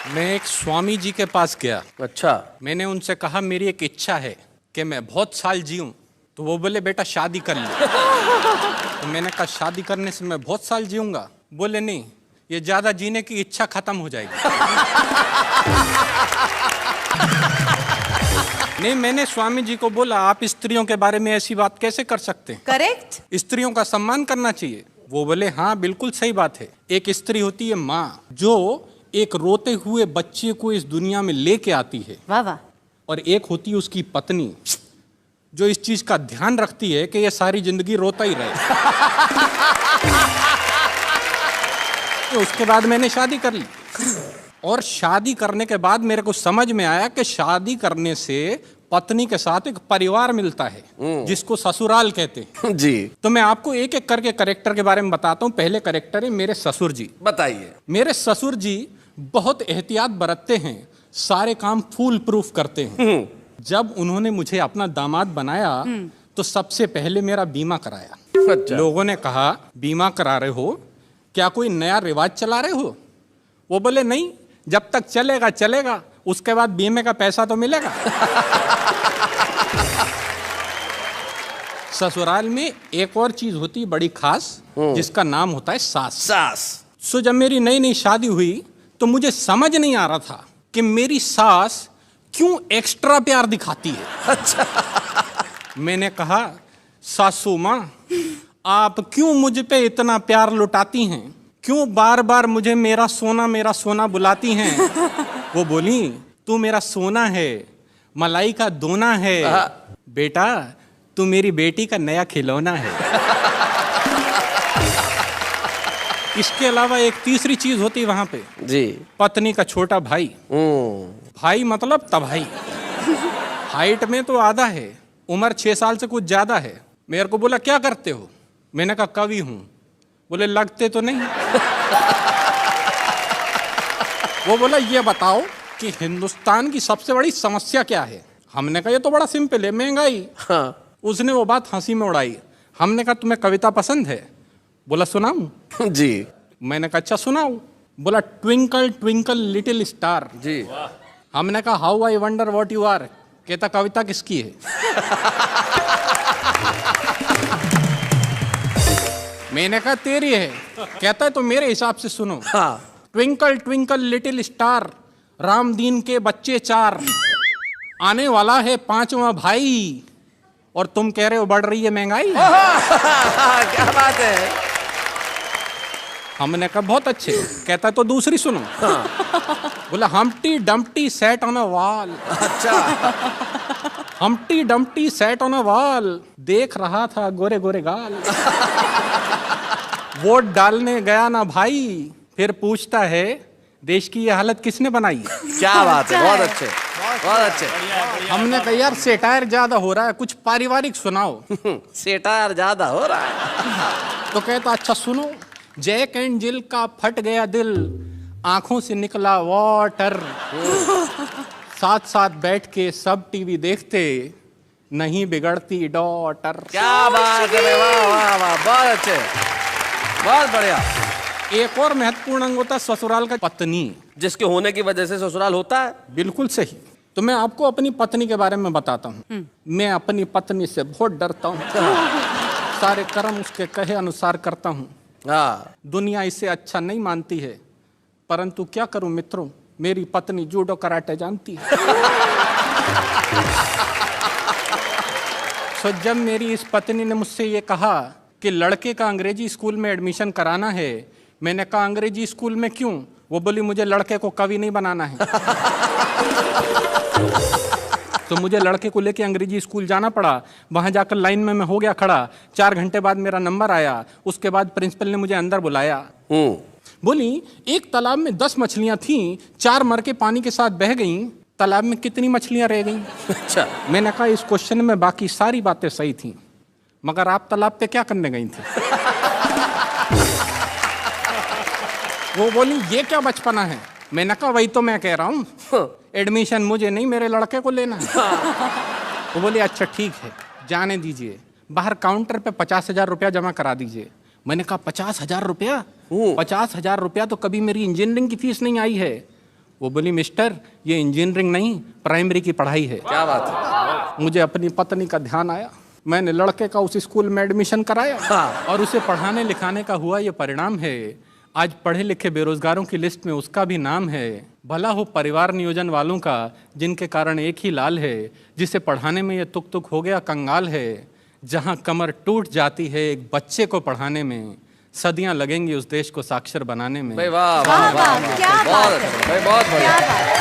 मैं एक स्वामी जी के पास गया। अच्छा। मैंने उनसे कहा मेरी एक इच्छा है कि मैं बहुत साल जीऊं। तो वो बोले बेटा शादी कर ले। तो मैंने कहा शादी करने से मैं बहुत साल जीऊंगा? बोले नहीं, ये ज्यादा जीने की इच्छा खत्म हो जाएगी। नहीं, मैंने स्वामी जी को बोला आप स्त्रियों के बारे में ऐसी बात कैसे कर सकते हैं? करेक्ट। स्त्रियों का सम्मान करना चाहिए। वो बोले हाँ बिल्कुल सही बात है। एक स्त्री होती है माँ, जो एक रोते हुए बच्चे को इस दुनिया में लेके आती है। वाह वाह। और एक होती है उसकी पत्नी, जो इस चीज का ध्यान रखती है कि ये सारी जिंदगी रोता ही रहे। तो उसके बाद मैंने शादी कर ली। और शादी करने के बाद मेरे को समझ में आया कि शादी करने से पत्नी के साथ एक परिवार मिलता है, जिसको ससुराल कहते हैं। जी। तो मैं आपको एक एक करके करेक्टर के बारे में बताता हूँ। पहले करेक्टर है मेरे ससुर जी। बताइए। मेरे ससुर जी बहुत एहतियात बरतते हैं, सारे काम फूल प्रूफ करते हैं। जब उन्होंने मुझे अपना दामाद बनाया तो सबसे पहले मेरा बीमा कराया। अच्छा। लोगों ने कहा बीमा करा रहे हो, क्या कोई नया रिवाज चला रहे हो? वो बोले नहीं, जब तक चलेगा चलेगा, उसके बाद बीमे का पैसा तो मिलेगा। ससुराल में एक और चीज होती है बड़ी खास, जिसका नाम होता है सास। सास। सो जब मेरी नई नई शादी हुई तो मुझे समझ नहीं आ रहा था कि मेरी सास क्यों एक्स्ट्रा प्यार दिखाती है। अच्छा। मैंने कहा सासू माँ, आप क्यों मुझ पे इतना प्यार लुटाती हैं? क्यों बार बार मुझे मेरा सोना बुलाती हैं? वो बोली तू मेरा सोना है, मलाई का दोना है, बेटा तू मेरी बेटी का नया खिलौना है। इसके अलावा एक तीसरी चीज होती है वहां पे जी। पत्नी का छोटा भाई। भाई मतलब तभाई। हाइट में तो आधा है, उम्र 6 साल से कुछ ज्यादा है। मेरे को बोला क्या करते हो? मैंने कहा कवि हूं। बोले लगते तो नहीं। वो बोला ये बताओ कि हिंदुस्तान की सबसे बड़ी समस्या क्या है? हमने कहा ये तो बड़ा सिंपल है, महंगाई। हाँ। उसने वो बात हंसी में उड़ाई। हमने कहा तुम्हें कविता पसंद है? बोला सुनाऊं? जी। मैंने कहा अच्छा सुनाओ। बोला ट्विंकल ट्विंकल लिटिल स्टार। जी। हमने कहा how I wonder what you are. कहता कविता किसकी है? मैंने कहा तेरी है। कहता है तो मेरे हिसाब से सुनो। हाँ। Twinkle twinkle little star, Ram दीन के बच्चे 4, आने वाला है 5वां भाई, और तुम कह रहे हो बढ़ रही है महंगाई। क्या बात है। हमने कहा बहुत अच्छे। कहता है तो दूसरी सुनो। बोला Humpty Dumpty sat on a wall. अच्छा। Humpty Dumpty sat on a wall, देख रहा था गोरे गोरे गाल। वोट डालने गया ना भाई, फिर पूछता है देश की ये हालत किसने बनाई? क्या बात है, बहुत अच्छे, बहुत अच्छे। हमने कहा यार सेटायर ज्यादा हो रहा है, कुछ पारिवारिक सुनाओ। सेटायर ज्यादा हो रहा है। तो कहता अच्छा सुनो, जैक एंड जिल का फट गया दिल, आंखों से निकला वाटर, साथ साथ बैठ के सब टीवी देखते, नहीं बिगड़ती डॉटर। क्या बात है, वाह वाह वाह, बहुत अच्छे, बहुत बढ़िया। एक और महत्वपूर्ण अंग होता है ससुराल का पत्नी, जिसके होने की वजह से ससुराल होता है। बिल्कुल सही। तो मैं आपको अपनी पत्नी के बारे में बताता हूँ। मैं अपनी पत्नी से बहुत डरता हूँ। सारे कर्म उसके कहे अनुसार करता हूँ। हाँ। दुनिया इसे अच्छा नहीं मानती है, परंतु क्या करूं मित्रों, मेरी पत्नी जूडो कराटे जानती है। तो जब मेरी इस पत्नी ने मुझसे ये कहा कि लड़के का अंग्रेजी स्कूल में एडमिशन कराना है, मैंने कहा अंग्रेजी स्कूल में क्यों? वो बोली मुझे लड़के को कवि नहीं बनाना है। तो मुझे लड़के को लेके अंग्रेजी स्कूल जाना पड़ा। वहां जाकर लाइन में मैं हो गया खड़ा। 4 घंटे बाद मेरा नंबर आया। उसके बाद प्रिंसिपल ने मुझे अंदर बुलाया। बोली एक तालाब में 10 मछलियां थीं, 4 मर के पानी के साथ बह गईं, तालाब में कितनी मछलियां रह गईं? अच्छा। मैंने कहा इस क्वेश्चन में बाकी सारी बातें सही थीं, मगर आप तालाब पे क्या करने गई थी? वो बोली ये क्या बचपना है? मैंने कहा वही तो मैं कह रहा हूँ, एडमिशन मुझे नहीं मेरे लड़के को लेना है। वो बोली अच्छा ठीक है जाने दीजिए, बाहर काउंटर पे 50,000 रुपया जमा करा दीजिए। मैंने कहा 50,000 रुपया? 50,000 रुपया तो कभी मेरी इंजीनियरिंग की फीस नहीं आई है। वो बोली मिस्टर ये इंजीनियरिंग नहीं प्राइमरी की पढ़ाई है। क्या बात है। मुझे अपनी पत्नी का ध्यान आया, मैंने लड़के का उस स्कूल में एडमिशन कराया हाँ। और उसे पढ़ाने लिखाने का हुआ ये परिणाम है। आज पढ़े लिखे बेरोजगारों की लिस्ट में उसका भी नाम है। भला हो परिवार नियोजन वालों का जिनके कारण एक ही लाल है, जिसे पढ़ाने में ये तुक तुक हो गया कंगाल है। जहां कमर टूट जाती है एक बच्चे को पढ़ाने में, सदियां लगेंगी उस देश को साक्षर बनाने में। भाई वाह वाह वाह, क्या बहुत बात अच्छा है। भाई, बहुत बढ़िया। क्या बात है।